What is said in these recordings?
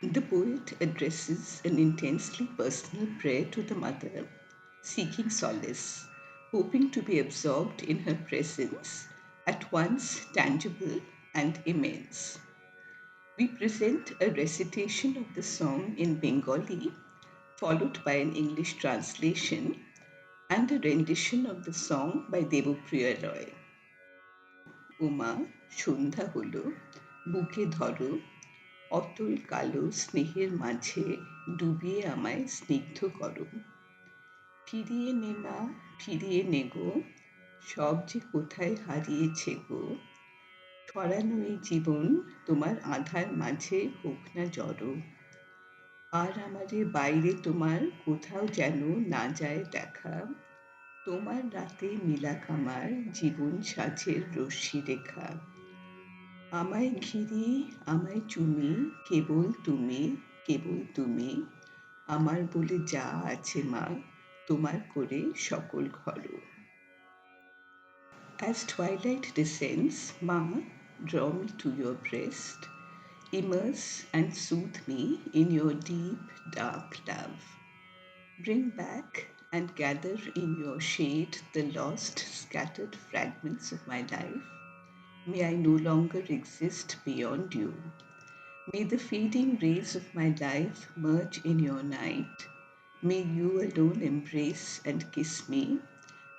The poet addresses an intensely personal prayer to the mother, seeking solace, hoping to be absorbed in her presence, at once tangible and immense. We present a recitation of the song in Bengali, followed by an English translation and a rendition of the song by Devopriya Roy. ওমা সন্ধ্যা হলো বুকে ধরো অতল কালো স্নেহের মাঝে ডুবিয়ে আমায় স্নিগ্ধ করো ফিরিয়ে নে মা ফিরিয়ে নে গো সব যে কোথায় হারিয়েছে গো ছড়ানো এই জীবন তোমার আধার মাঝে হোক না জড়ো আর আমারে বাইরে তোমার কোথাও যেন না যায় দেখা তোমার রাতে মিলাক আমার জীবন সাজের রশ্মি রেখা আমায় ঘিরি আমায় চুমি কেবল তুমি আমার বলে যা আছে মা তোমার করে সকল ঘর As twilight descends, Ma, draw me to your breast, immerse and soothe me in your deep, dark love. Bring back and gather in your shade the lost, scattered fragments of my life. May I no longer exist beyond you. May the fading rays of my life merge in your night. May you alone embrace and kiss me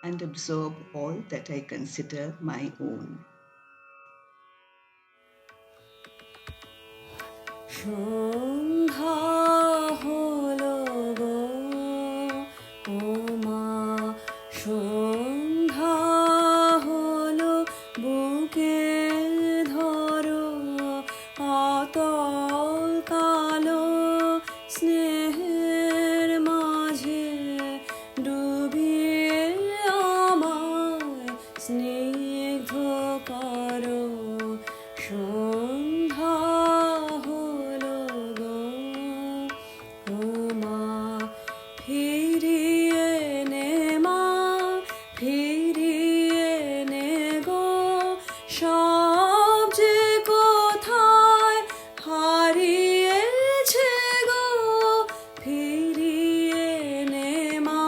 and absorb all that I consider my own. সন্ধ্যা হলো গো ও মা সন্ধ্যা হলো বুকে ধরো অতল কালো স্নেহের মাঝে ডুবিয়ে আমায় স্নিগ্ধ করো সন্ধ্যা হলো গো ও মা ফিরিয়ে নে মা ফিরিয়ে নে গো সব যে কোথায় হারিয়েছে গো ফিরিয়ে নে মা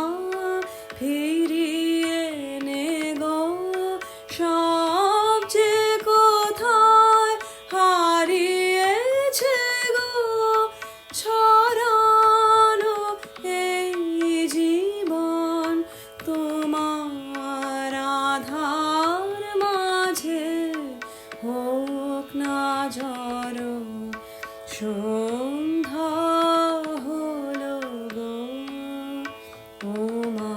ফিরিয়ে নে গো সব যে কোথায় হারিয়েছে গো ছড়ানো এই জীবন তোমার আধার মাঝে হোক না ঝড়ো সন্ধ্যা হলো গো ও মা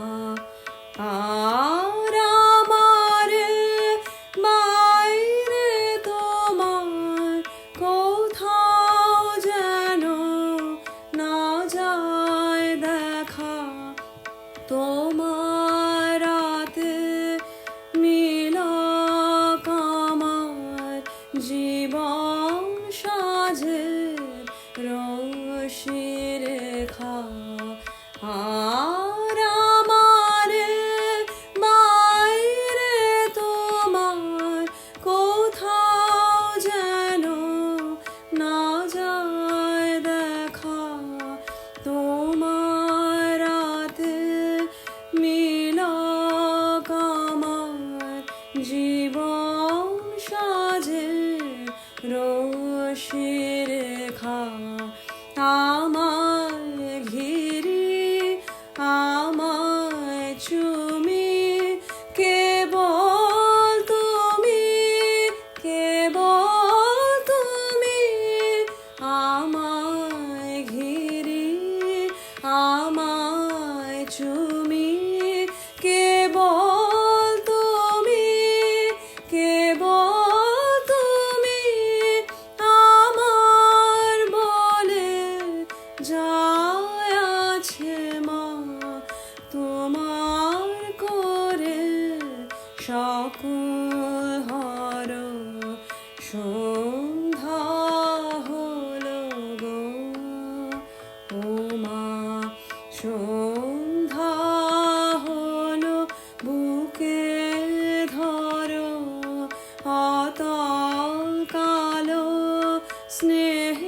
আর আমারে বাইরে তোমার কোথাও যেন না যায় দেখা তোমার রাতে মিলক আমার জীবন সাজের রশ্মি রেখা আর আমারে বাইরে তোমার কোথাও যেন না যায় দেখা তোমার রাতে মিলক আমার জীবন সাজে রশ্মি রেখা আমায় ঘিরি আমায় চুমি কেবল তুমি আমায় ঘিরি আমায় চুমি কেবল তুমি আমার বলে যায় আছে মা তোমার করে সকল হর সন্ধ্যা হলো গো ও মা সন্ধ্যা হলো বুকে ধরো অতল কালো স্নেহ